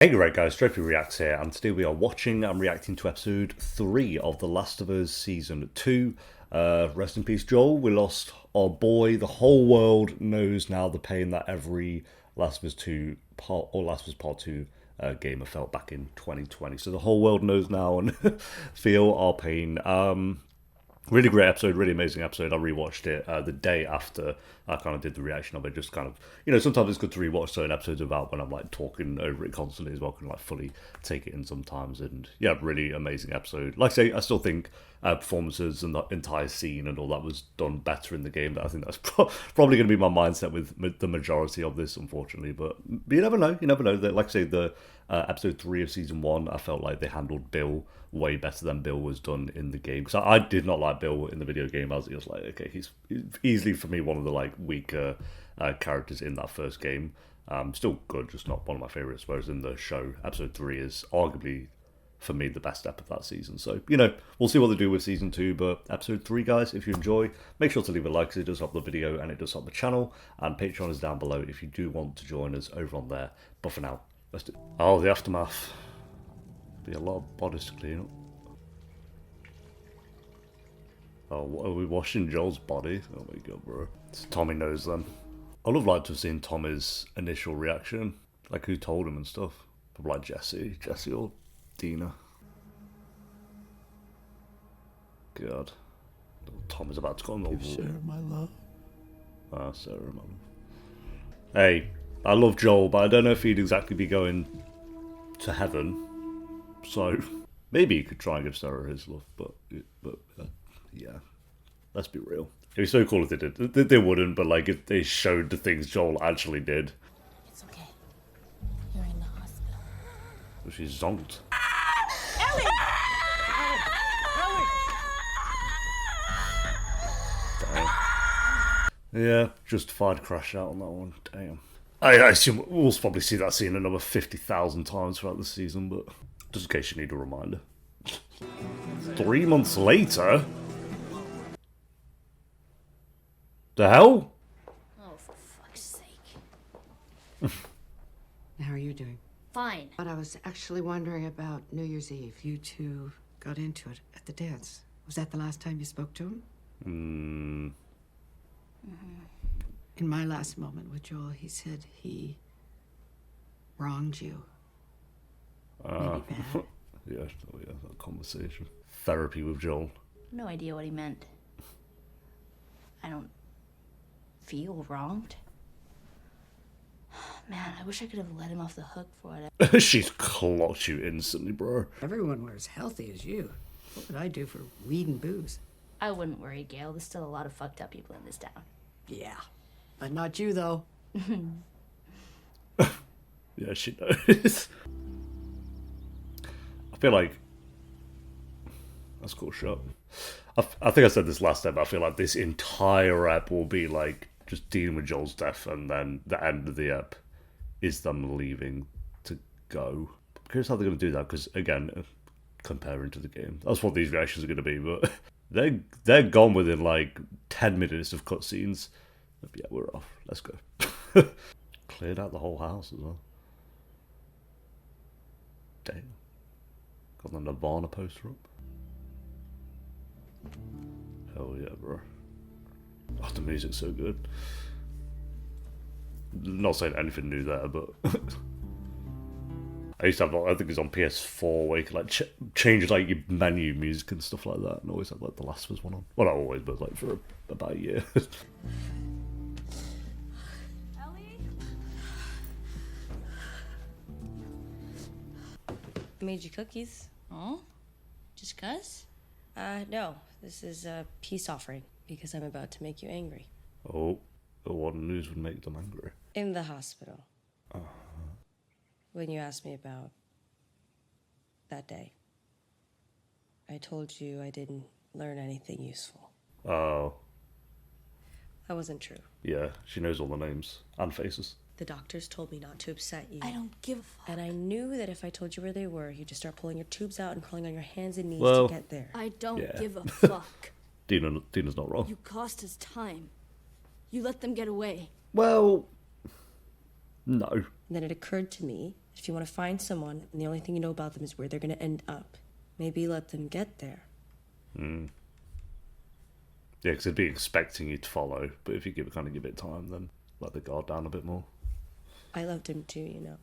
Hey right guys, Trophy Reacts here, and today we are watching and reacting to episode 3 of The Last of Us Season 2. Rest in peace, Joel. We lost our boy. The whole world knows now the pain that every Last of Us 2 part, or Last of Us Part 2 gamer felt back in 2020. So the whole world knows now and feel our pain. Really great episode, really amazing episode. I rewatched it the day after I kind of did the reaction of it. Just kind of, sometimes it's good to rewatch certain episodes about when I'm like talking over it constantly as well. I can like fully take it in sometimes. And yeah, really amazing episode. Like I say, I still think performances and the entire scene and all that was done better in the game. But I think that's probably going to be my mindset with the majority of this, unfortunately. But you never know. You never know. Like I say, the episode 3 of season 1, I felt like they handled Bill way better than Bill was done in the game, because I did not like Bill in the video game. As he was like, okay, he's easily for me one of the like weaker characters in that first game. Still good, just not one of my favorites. Whereas in the show, episode 3 is arguably for me the best step of that season. So we'll see what they do with season 2. But episode 3, guys, if you enjoy, make sure to leave a like, because it does help the video and it does help the channel. And Patreon is down below if you do want to join us over on there. But for now, let's do. Oh, the aftermath. Be a lot of bodies to clean up. Oh, what are we washing Joel's body? Oh my god, bro. Tommy knows them. I would have liked to have seen Tommy's initial reaction, like who told him and stuff. Probably like Jesse or Dina. God, Tom is about to go on the wall. Sarah, my love. Ah, Sarah, my love. Hey, I love Joel, but I don't know if he'd exactly be going to heaven. So maybe he could try and give Sarah his love, but yeah, let's be real. It'd be so cool if they did. They wouldn't, but like if they showed the things Joel actually did. It's okay. You're in the hospital. She's zonked. Ellie! Damn. Yeah, justified crash out on that one. Damn. I assume we'll probably see that scene another 50,000 times throughout the season, but just in case you need a reminder. 3 months later? The hell? Oh, for fuck's sake. How are you doing? Fine. But I was actually wondering about New Year's Eve. You two got into it at the dance. Was that the last time you spoke to him? In my last moment with Joel, he said he wronged you. Maybe bad. Yeah, that conversation. Therapy with Joel. No idea what he meant. I don't feel wronged. Man, I wish I could have let him off the hook for whatever. She's clocked you instantly, bro. Everyone were as healthy as you. What would I do for weed and booze? I wouldn't worry, Gail. There's still a lot of fucked up people in this town. Yeah, but not you, though. Yeah, she knows. I feel like that's cool shot. I think I said this last time, but I feel like this entire ep will be like just dealing with Joel's death, and then the end of the ep is them leaving to go. I'm curious how they're going to do that, because again, comparing to the game, that's what these reactions are going to be. But they're gone within like 10 minutes of cutscenes. Yeah, we're off. Let's go. Cleared out the whole house as well. Damn. Got the Nirvana poster up. Hell yeah, bro. Oh, the music's so good. Not saying anything new there, but I used to have, I think it's on PS4, where you can like change like your menu music and stuff like that, and always have like The Last of Us one on. Well, not always, but like for about a year. I made you cookies. Oh? Just cuz? No. This is a peace offering because I'm about to make you angry. Oh, what news would make them angry? In the hospital. When you asked me about that day, I told you I didn't learn anything useful. Oh. That wasn't true. Yeah, she knows all the names and faces. The doctors told me not to upset you. I don't give a fuck. And I knew that if I told you where they were, you'd just start pulling your tubes out and crawling on your hands and knees Well, to get there. I don't Yeah. give a fuck. Dina's not wrong. You cost us time. You let them get away. Well, no. And then it occurred to me If you want to find someone and the only thing you know about them is where they're going to end up, maybe let them get there. Yeah, because they'd be expecting you to follow, but if you give it time, then let the guard down a bit more. I loved him too, you know.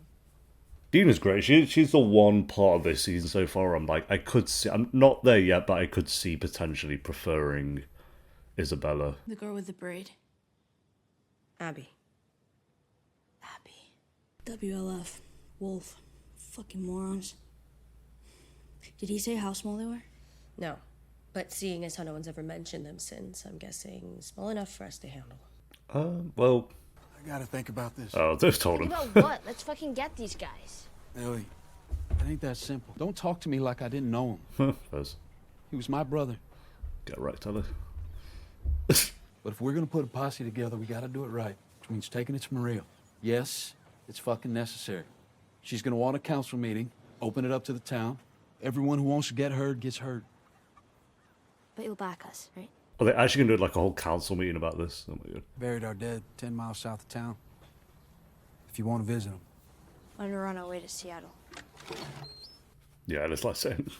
Dina's great. She's the one part of this season so far I'm like, I could see, I'm not there yet, but I could see potentially preferring Isabella. The girl with the braid. Abby. Abby. WLF. Wolf. Fucking morons. Did he say how small they were? No. But seeing as how no one's ever mentioned them since, I'm guessing small enough for us to handle. Well... I gotta think about this. Oh, they've told him. Think about what? Let's fucking get these guys. Ellie, it ain't that simple. Don't talk to me like I didn't know him. Fez. He was my brother. Get right, Tyler. But if we're gonna put a posse together, we gotta do it right. Which means taking it to Maria. Yes, it's fucking necessary. She's gonna want a council meeting, open it up to the town. Everyone who wants to get heard gets heard. But you'll back us, right? Are they actually going to do like a whole council meeting about this? Oh my god. Buried our dead 10 miles south of town. If you want to visit them. Want to run our way to Seattle. Yeah, and it's like saying,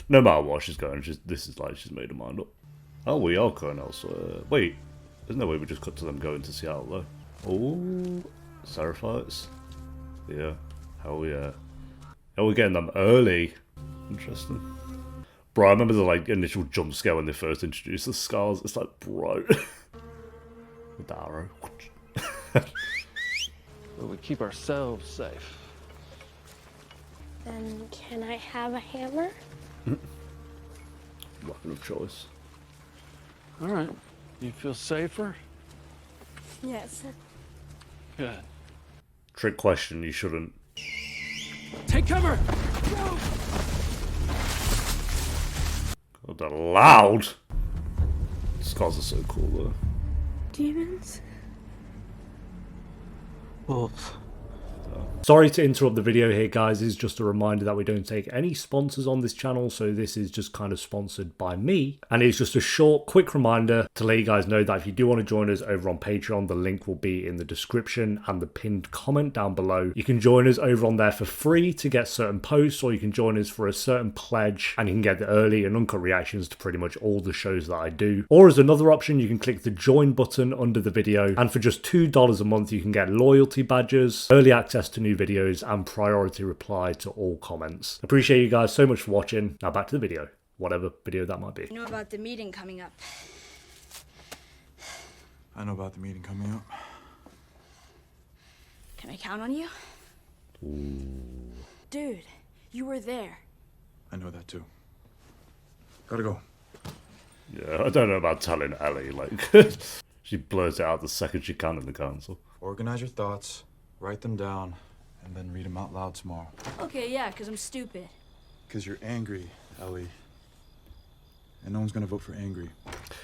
no matter what she's going, this is like she's made her mind up. Oh, we are going elsewhere. Wait, there's no way we just cut to them going to Seattle though. Oh, Seraphites. Yeah, hell yeah. Oh, we're getting them early. Interesting. Bro, I remember the like initial jump scare when they first introduced the scars. It's like, bro. With the arrow. But we keep ourselves safe. Then can I have a hammer? Weapon of choice. All right. You feel safer? Yes. Good. Trick question, you shouldn't. Take cover! God, they're loud! Scars are so cool though. Demons? Wolves. Sorry to interrupt the video here, guys. This is just a reminder that we don't take any sponsors on this channel, so this is just kind of sponsored by me. And it's just a short, quick reminder to let you guys know that if you do want to join us over on Patreon, the link will be in the description and the pinned comment down below. You can join us over on there for free to get certain posts, or you can join us for a certain pledge, and you can get the early and uncut reactions to pretty much all the shows that I do. Or as another option, you can click the join button under the video, and for just $2 a month, you can get loyalty badges, early access to new videos, and priority reply to all comments. Appreciate you guys so much for watching. Now back to the video, whatever video that might be. You know about the meeting coming up. I know about the meeting coming up. Can I count on you? Dude, you were there. I know that too. Gotta go. Yeah, I don't know about telling Ellie, like, she blurts it out the second she can in the council. Organize your thoughts, write them down, and then read them out loud tomorrow. Okay, yeah, because I'm stupid. Because you're angry, Ellie. And no one's gonna vote for angry.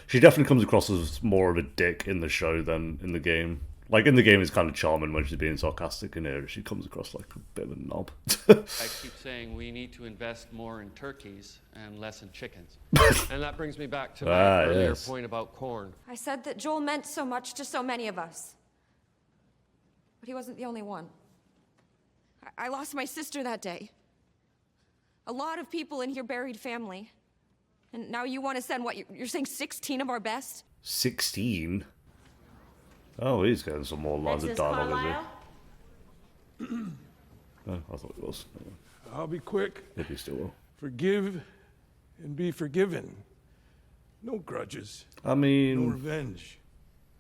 She definitely comes across as more of a dick in the show than in the game. Like, in the game, it's kind of charming when she's being sarcastic. In here, she comes across like a bit of a knob. I keep saying we need to invest more in turkeys and less in chickens. And that brings me back to my earlier point about corn. I said that Joel meant so much to so many of us. But he wasn't the only one. I lost my sister that day. A lot of people in here buried family. And now you want to send, what, you're saying 16 of our best? 16? Oh, he's getting some more lines of dialogue, is he? Oh, I thought it was. I'll be quick. If he still will. Forgive and be forgiven. No grudges. I No mean, revenge.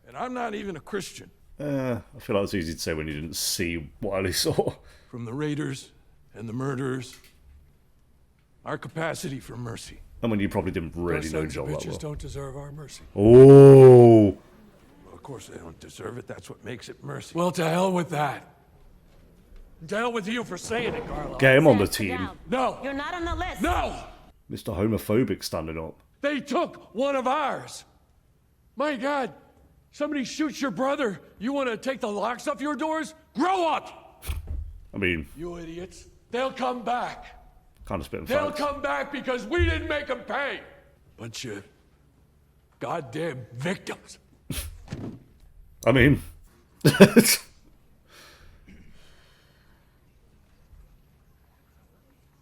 And I'm not even a Christian. I feel like it's easy to say when you didn't see what Ellie saw. From the raiders and the murderers, our capacity for mercy. I mean, you probably didn't really know Joel that Bitches well. don't deserve our mercy. Oh! Well, of course they don't deserve it. That's what makes it mercy. Well, to hell with that. And to hell with you for saying it, Carlo. Get him on the team. No. You're not on the list. No! Mr. Homophobic standing up. They took one of ours. My God. Somebody shoots your brother. You want to take the locks off your doors? Grow up! I mean, You idiots. They'll come back. kind of spitting They'll facts. come back because we didn't make them pay. Bunch of goddamn victims. I mean,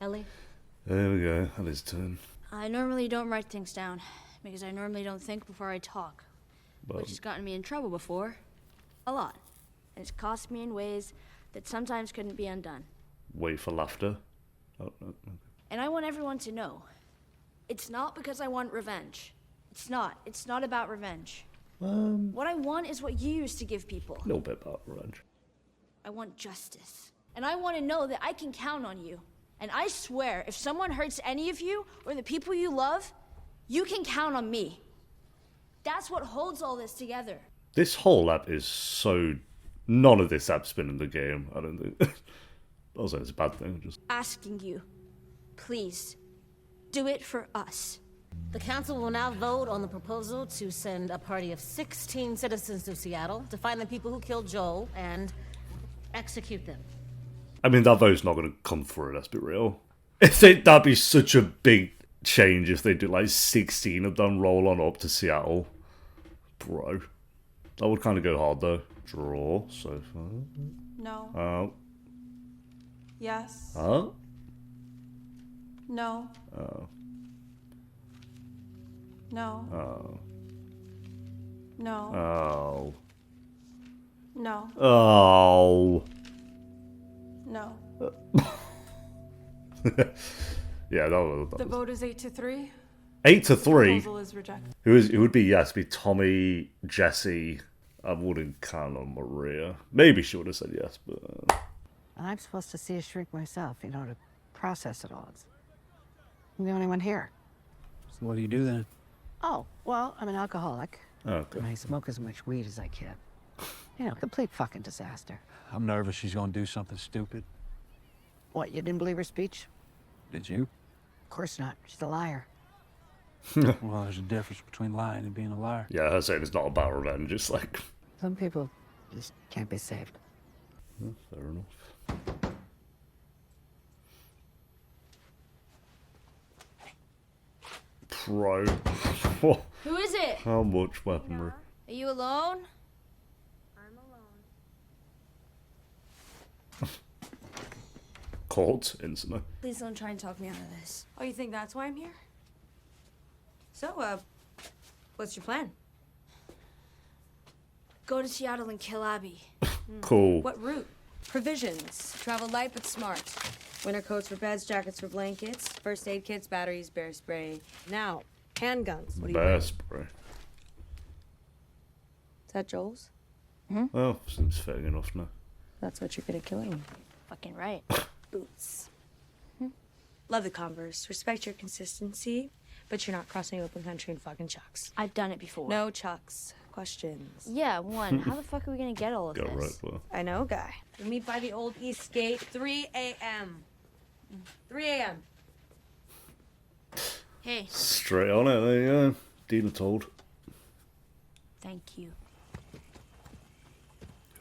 Ellie? There we go. That is turn. I normally don't write things down because I normally don't think before I talk, But which has gotten me in trouble before. A lot. And it's cost me in ways that sometimes couldn't be undone. wait for laughter. Oh, no. And I want everyone to know. It's not because I want revenge. It's not. It's not about revenge. What I want is what you used to give people. A little bit about revenge. I want justice. And I want to know that I can count on you. And I swear, if someone hurts any of you or the people you love, you can count on me. That's what holds all this together. This whole app is so... None of this app's been in the game, I don't think. Also, it's a bad thing. Just Asking you, please, do it for us. The council will now vote on the proposal to send a party of 16 citizens to Seattle to find the people who killed Joel and execute them. I mean, that vote's not going to come through, let's be real. That'd be such a big change if they do like 16 of them roll on up to Seattle. Bro. That would kind of go hard though. Draw so far. No. Oh. Yes. Oh. No. Oh. No. Oh. No. Oh. No. Oh. No. Yeah, that The was vote is 8-3. 8-3. Proposal is rejected. It would be yes, be Tommy, Jesse. I wouldn't count on Maria. Maybe she would have said yes, but And I'm supposed to see a shrink myself, you know, to process it all. I'm the only one here. So what do you do then? Oh, well, I'm an alcoholic. okay. And I smoke as much weed as I can. You know, complete fucking disaster. I'm nervous she's gonna do something stupid. What, you didn't believe her speech? Did you? Of course not. She's a liar. Well, there's a difference between lying and being a liar. Yeah, her saying it's not about revenge. It's like Some people just can't be saved. fair enough. Pro. Who is it? How much weaponry? Are you alone? I'm alone. Caught instantly. Please don't try and talk me out of this. Oh, you think that's why I'm here? So, what's your plan? Go to Seattle and kill Abby. Cool. What route? Provisions. Travel light but smart. Winter coats for beds, jackets for blankets, first aid kits, batteries, bear spray. Now, handguns. What do you Bear bring? spray. Is that Joel's? Oh, seems fair enough now. That's what you're good at killing. Fucking right. Boots. Love the Converse. Respect your consistency, but you're not crossing open country in fucking chucks. I've done it before. No chucks. Questions. Yeah, one. How the fuck are we gonna get all of Got it this? right, well. I know, guy. We meet by the old East Gate, 3 a.m. 3 a.m. Hey, Straight on it, there you go. Dealer told. thank you.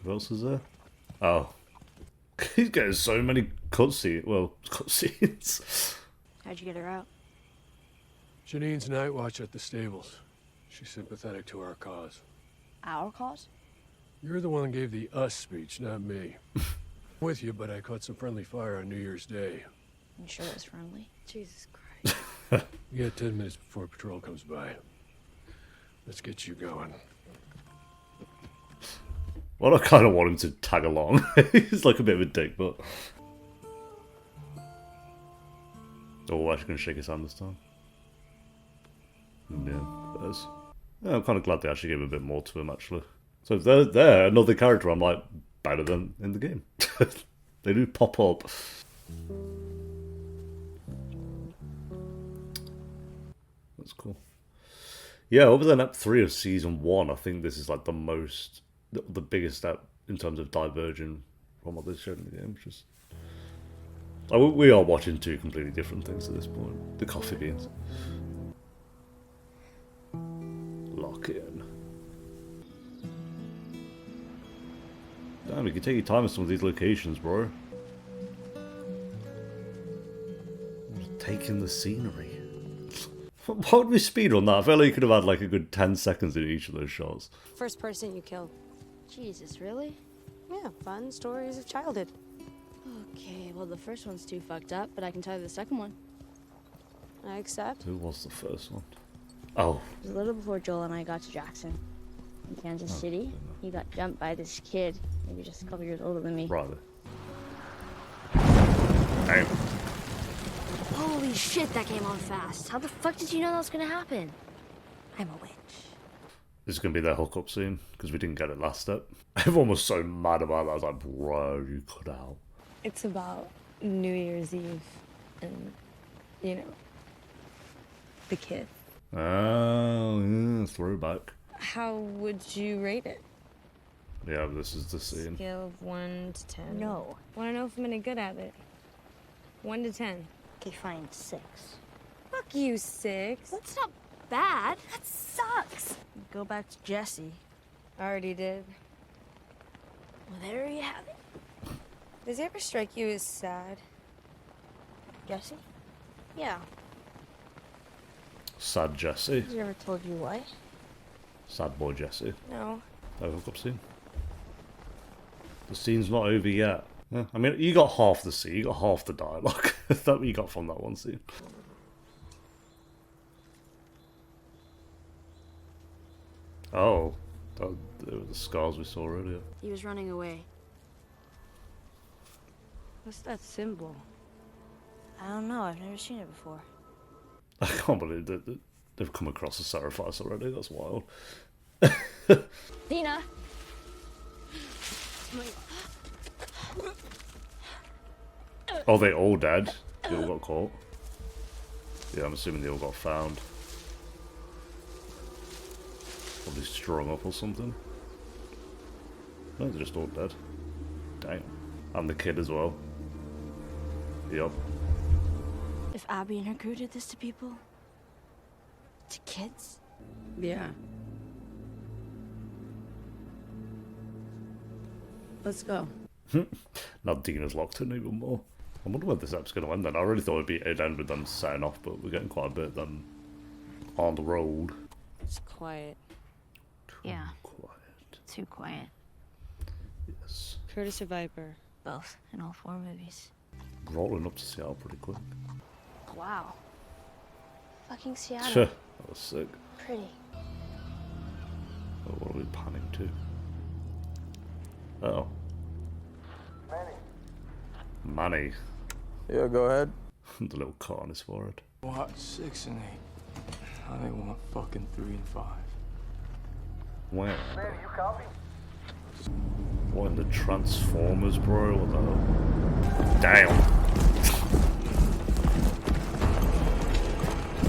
Who else is there? Oh. He's getting so many cutscenes. Well, cutscenes. How'd you get her out? Janine's night watch at the stables. She's sympathetic to our cause. Our cause? You're the one that gave the us speech, not me. With you, but I caught some friendly fire on New Year's Day. You sure it was friendly? Jesus Christ. You got 10 minutes before patrol comes by. Let's get you going. Well, I kind of want him to tag along. He's like a bit of a dick, but... Oh, actually going to shake his hand this time. Yeah, there's... Yeah, I'm kind of glad they actually gave a bit more to him, actually. So if they're another character I'm like, better than in the game. They do pop up. That's cool. Yeah, other than Act 3 of Season 1, I think this is like the most... the biggest step in terms of diverging from what they showed in the game. Just like, we are watching two completely different things at this point. The coffee beans. Lock in. Damn, you can take your time with some of these locations, bro. Taking the scenery. Why would we speed on that? I felt like you could have had like a good 10 seconds in each of those shots. First person you killed. Jesus, really? Yeah, fun stories of childhood. Oh Okay, well, the first one's too fucked up, but I can tell you the second one. I accept. Who was the first one? Oh. It was a little before Joel and I got to Jackson. In Kansas City, he got jumped by this kid, maybe just a couple years older than me. Right. Damn. Holy shit, that came on fast. How the fuck did you know that was gonna happen? I'm a witch. This is going to be their hookup scene, because we didn't get it last step. Everyone was so mad about that. I was like, bro, you cut out. It's about New Year's Eve and, you know, the kid. Oh, yeah, throwback. How would you rate it? Yeah, this is the scene. Scale of 1 to 10. No. Want to know if I'm any good at it? 1 to 10. Okay, fine, 6. Fuck you, 6. That's not bad. That sucks. Go back to Jesse. I already did. Well, there you have it. Does it ever strike you as sad? Jesse? Yeah. Sad Jesse. Has he ever told you why? Sad boy Jesse. No. No hookup scene. The scene's not over yet. Yeah, I mean, you got half the scene, you got half the dialogue. That's what you got from that one scene. Oh, they were the scars we saw earlier. He was running away. What's that symbol? I don't know. I've never seen it before. I can't believe that they've come across a sacrifice already. That's wild. Dina! Oh, they all dead? They all got caught? Yeah, I'm assuming they all got found. Probably strung up or something. No, they're just all dead. Damn. And the kid as well. Yup. If Abby and her crew did this to people? To kids? Yeah. Let's go. Now Dina's locked in even more. I wonder where this episode's going to end then. I really thought it'd end with them setting off, but we're getting quite a bit of them on the road. It's quiet. Yeah. Quiet. Too quiet. Yes. Curtis or Viper? Both, in all 4 movies. Rolling up to Seattle pretty quick. Wow. Fucking Seattle. Sure. That was sick. Pretty. Oh, what are we panning to? Uh-oh. Manny. Yeah, go ahead. The little cut on his forehead. What? 6 and 8. I think want fucking 3 and 5. Where? What in the Transformers, bro? What the hell? Damn.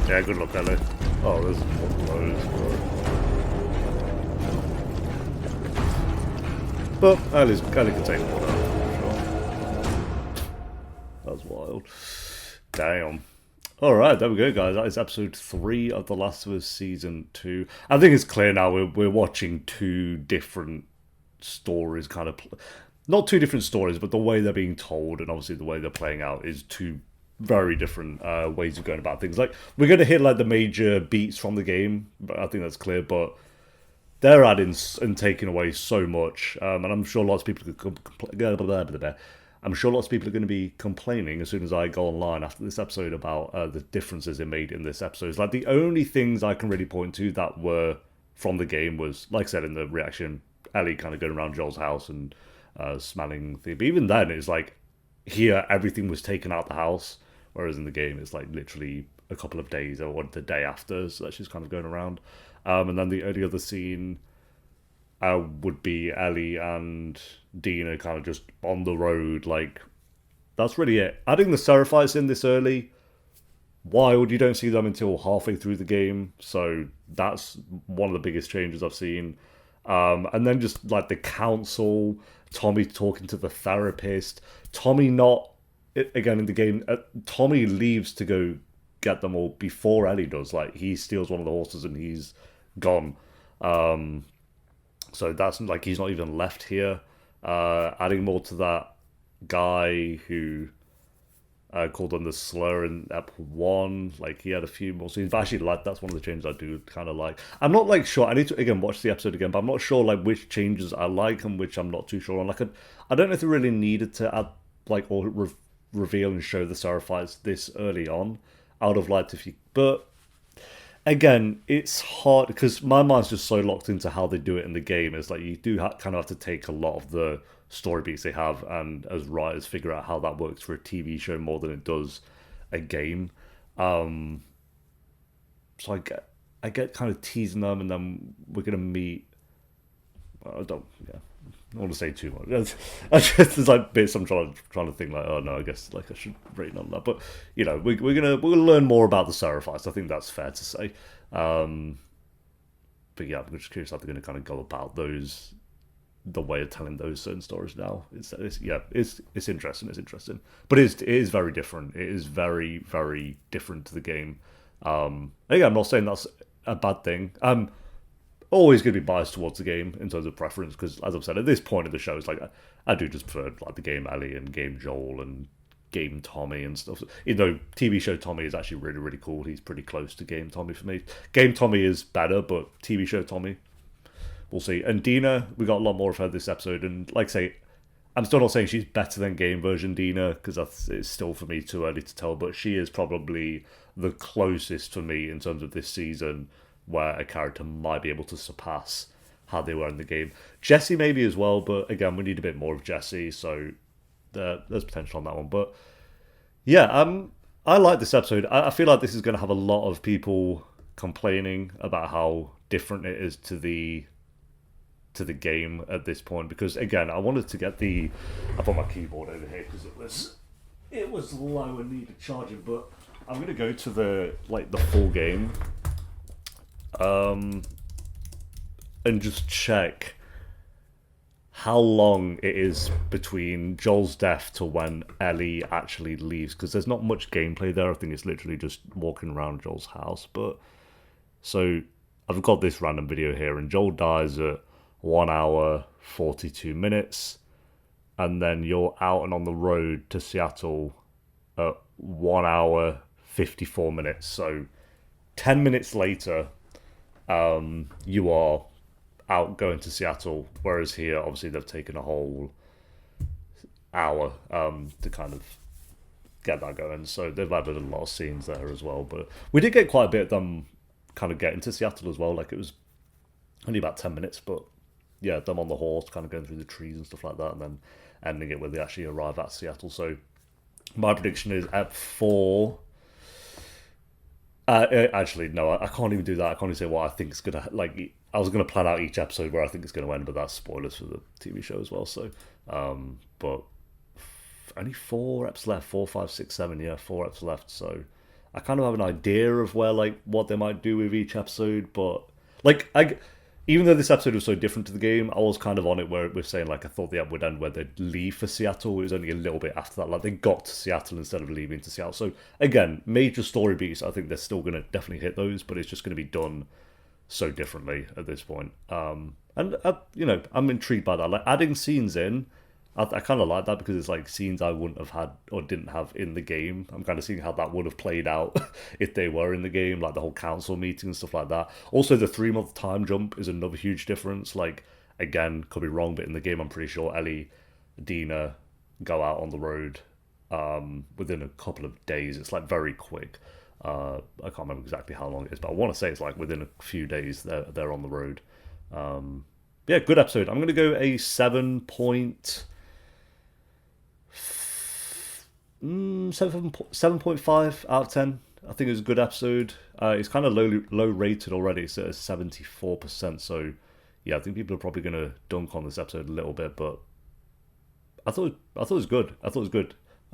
Yeah, good luck, Ellie. Oh, there's more loads, bro. But Ellie can take more down. That's wild. Damn. Alright, there we go, guys. That is episode 3 of The Last of Us Season 2. I think it's clear now we're watching 2 different stories, kind of... Not 2 different stories, but the way they're being told and obviously the way they're playing out is 2 very different ways of going about things. Like, we're going to hit like the major beats from the game, but I think that's clear, but they're adding and taking away so much, and I'm sure lots of people could I'm sure lots of people are going to be complaining as soon as I go online after this episode about the differences they made in this episode. It's like the only things I can really point to that were from the game was, like I said in the reaction, Ellie kind of going around Joel's house and smelling things. But even then, it's like here everything was taken out the house, whereas in the game it's like literally a couple of days or the day after, so that's just kind of going around. And then the only other scene would be Ellie and Dina kind of just on the road. Like, that's really it. Adding the Seraphites in this early, wild. You don't see them until halfway through the game, so that's one of the biggest changes I've seen. And then just like the council, Tommy talking to the therapist, Tommy not again in the game. Tommy leaves to go get them all before Ellie does. Like, he steals one of the horses and he's gone. So that's like he's not even left here. Adding more to that guy who called on the slur in Ep 1. Like, he had a few more scenes. But actually, like, that's one of the changes I do kind of like. I'm not like sure. I need to again watch the episode again, but I'm not sure like which changes I like and which I'm not too sure on. Like, I don't know if they really needed to add like, or reveal and show the Seraphites this early on. I would have liked if you, but again, it's hard because my mind's just so locked into how they do it in the game. It's like you do kind of have to take a lot of the story beats they have, and as writers figure out how that works for a TV show more than it does a game. So I get kind of teasing them, and then we're gonna meet. I don't want to say too much. There's like bits I'm trying to think like, oh no, I guess like I should rate on that. But you know, we're gonna learn more about the Seraphites. I think that's fair to say. But yeah, I'm just curious how they're gonna kind of go about the way of telling those certain stories now. It's interesting. It's interesting, but it is very different. It is very, very different to the game. Again, I'm not saying that's a bad thing. I'm always going to be biased towards the game in terms of preference because, as I've said, at this point of the show, it's like I do just prefer like the game Ellie and game Joel and game Tommy and stuff. Even though TV show Tommy is actually really, really cool. He's pretty close to game Tommy for me. Game Tommy is better, but TV show Tommy, we'll see. And Dina, we got a lot more of her this episode, and like I say, I'm still not saying she's better than game version Dina because it's still for me too early to tell, but she is probably the closest for me in terms of this season where a character might be able to surpass how they were in the game. Jessie maybe as well, but again, we need a bit more of Jessie, so there's potential on that one. But yeah, I like this episode. I feel like this is going to have a lot of people complaining about how different it is to the game at this point, because again, I wanted to get I put my keyboard over here because it was low and needed charging, but I'm going to go to the full game and just check how long it is between Joel's death to when Ellie actually leaves, because there's not much gameplay there. I think it's literally just walking around Joel's house. But so I've got this random video here, and Joel dies at 1 hour 42 minutes, and then you're out and on the road to Seattle at 1 hour 54 minutes. So 10 minutes later, you are out going to Seattle, whereas here obviously they've taken a whole hour to kind of get that going, so they've added a lot of scenes there as well. But we did get quite a bit of them kind of getting to Seattle as well. Like, it was only about 10 minutes, but yeah, them on the horse kind of going through the trees and stuff like that, and then ending it where they actually arrive at Seattle. So my prediction is at 4. Actually, no, I can't even do that. I can't even say what I think is gonna, like, I was gonna plan out each episode where I think it's gonna end, but that's spoilers for the TV show as well. So, but only 4 eps left. 4, 5, 6, 7. Yeah, 4 eps left. So I kind of have an idea of where, like, what they might do with each episode. But like, even though this episode was so different to the game, I was kind of on it where we're saying, like, I thought the ep would end where they'd leave for Seattle. It was only a little bit after that. Like, they got to Seattle instead of leaving to Seattle. So, again, major story beats, I think they're still going to definitely hit those, but it's just going to be done so differently at this point. And, you know, I'm intrigued by that. Like, adding scenes in, I kind of like that because it's like scenes I wouldn't have had or didn't have in the game. I'm kind of seeing how that would have played out if they were in the game, like the whole council meeting and stuff like that. Also, the 3-month time jump is another huge difference. Like, again, could be wrong, but in the game, I'm pretty sure Ellie, Dina go out on the road within a couple of days. It's like very quick. I can't remember exactly how long it is, but I want to say it's like within a few days they're on the road. Yeah, good episode. I'm going to go a 7.5 out of 10. I think it was a good episode. It's kind of low rated already. It's at 74%. So yeah, I think people are probably going to dunk on this episode a little bit, but I thought it was good. I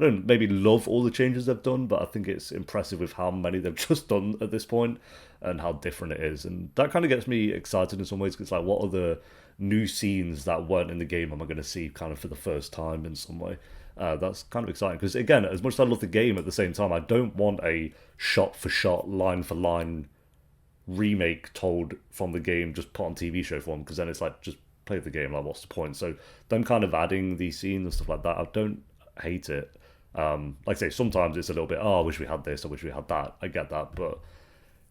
don't maybe love all the changes they've done, but I think it's impressive with how many they've just done at this point and how different it is. And that kind of gets me excited in some ways, because it's like, what are the new scenes that weren't in the game am I going to see kind of for the first time in some way? That's kind of exciting, because again, as much as I love the game, at the same time, I don't want a shot-for-shot, line-for-line remake told from the game, just put on TV show form, because then it's like, just play the game, like, what's the point? So them kind of adding these scenes and stuff like that, I don't hate it. Like I say, sometimes it's a little bit, I wish we had this, I wish we had that. I get that, but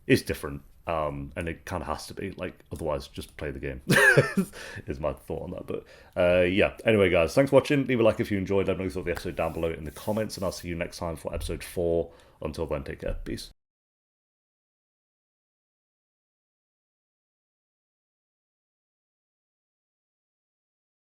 it's different. And it kind of has to be, like, otherwise just play the game, is my thought on that. But yeah, anyway guys, thanks for watching. Leave a like if you enjoyed. Let me know your thoughts of the episode down below in the comments, and I'll see you next time for episode 4. Until then, take care. Peace.